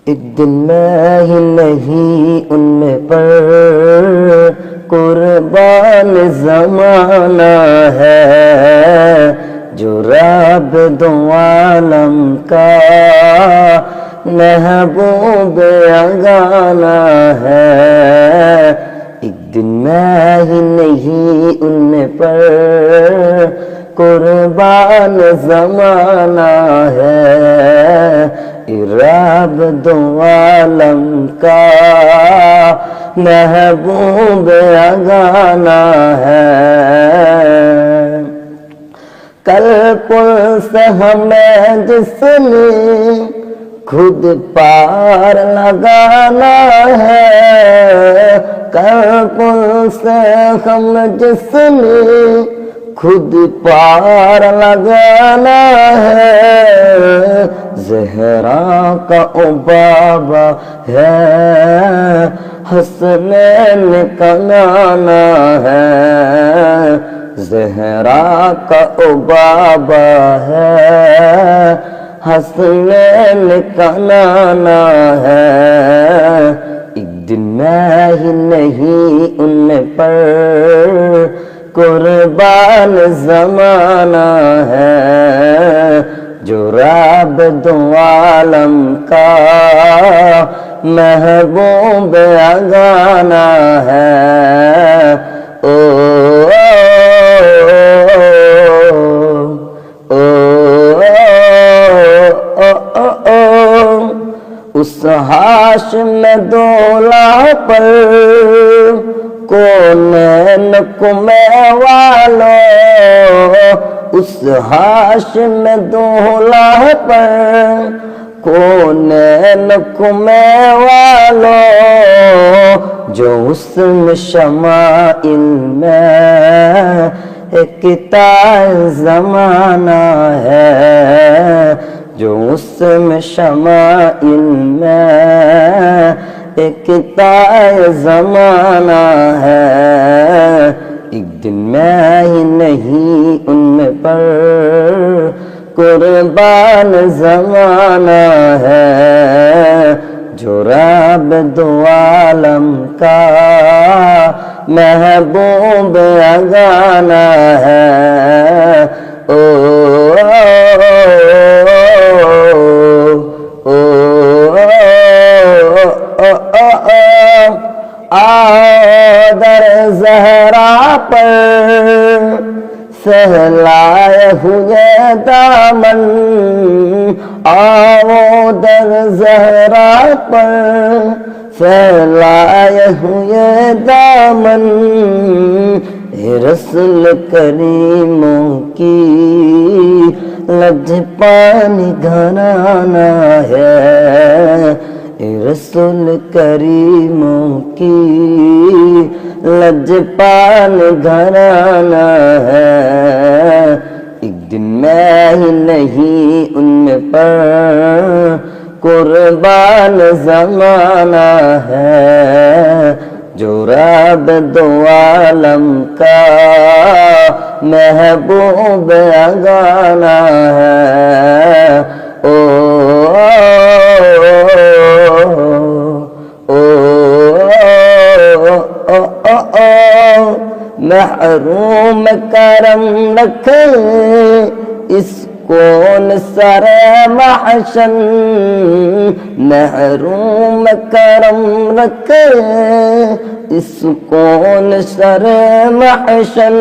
ایک دن میں ہی نہیں ان میں پر قربان زمانہ ہے، جو رب دو عالم کا محبوب یگانہ ہے۔ ایک دن میں ہی نہیں ان پر قربان زمانہ ہے، رب دو عالم کا محبوب یگانہ ہے۔ کل پل سے ہمیں جس نے خود پار لگانا ہے، کل پل سے ہم جس نے خود پار لگانا ہے، زہرا کا بابا ہے، حسنین کا نانا ہے، زہرا کا بابا ہے، حسنین کا نانا ہے۔ ایک دن میں ہی نہیں ان پر قربان زمانہ ہے، جو رب دو عالم کا محبوب یگانہ ہے۔ او اس ہاشم دولا پر کونین کمے والو، اس ہاشم دولا پر کونین کمے والو، جو حسن شمائل میں ایک تاج زمانہ ہے، جو حسن شمائل میں ایک تاج زمانہ ہے۔ ایک دن میں ہی نہیں ان پر قربان زمانہ ہے، جو رب دو عالم کا محبوب یگانہ ہے۔ در زہرا پر سہلائے ہوئے دامن، آؤ در زہرا پر سہلائے ہوئے دامن، رسول کریموں کی لج پانی گھرانا ہے، رسول کریموں کی لج پان گھرانا ہے۔ ایک دن میں ہی نہیں ان پر قربان زمانہ ہے، جو رب دو عالم کا محبوب یگانہ ہے۔ محروم کرم رکھے اس کون سر محشن، محروم کرم رکھے اس کون سر محشن،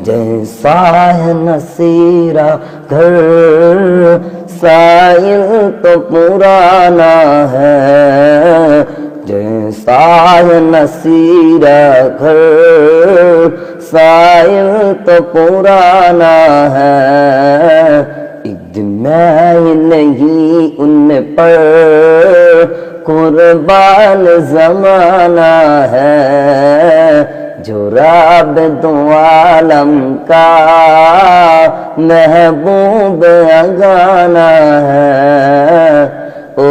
جیسا ہے نصیرہ گھر سائل تو پرانا ہے، جیسا ہے نصیرہ گھر سائل تو پرانا ہے۔ ایک دن میں ہی نہیں ان پر قربان زمانہ ہے، جو رب دو عالم کا محبوب یگانہ ہے۔ او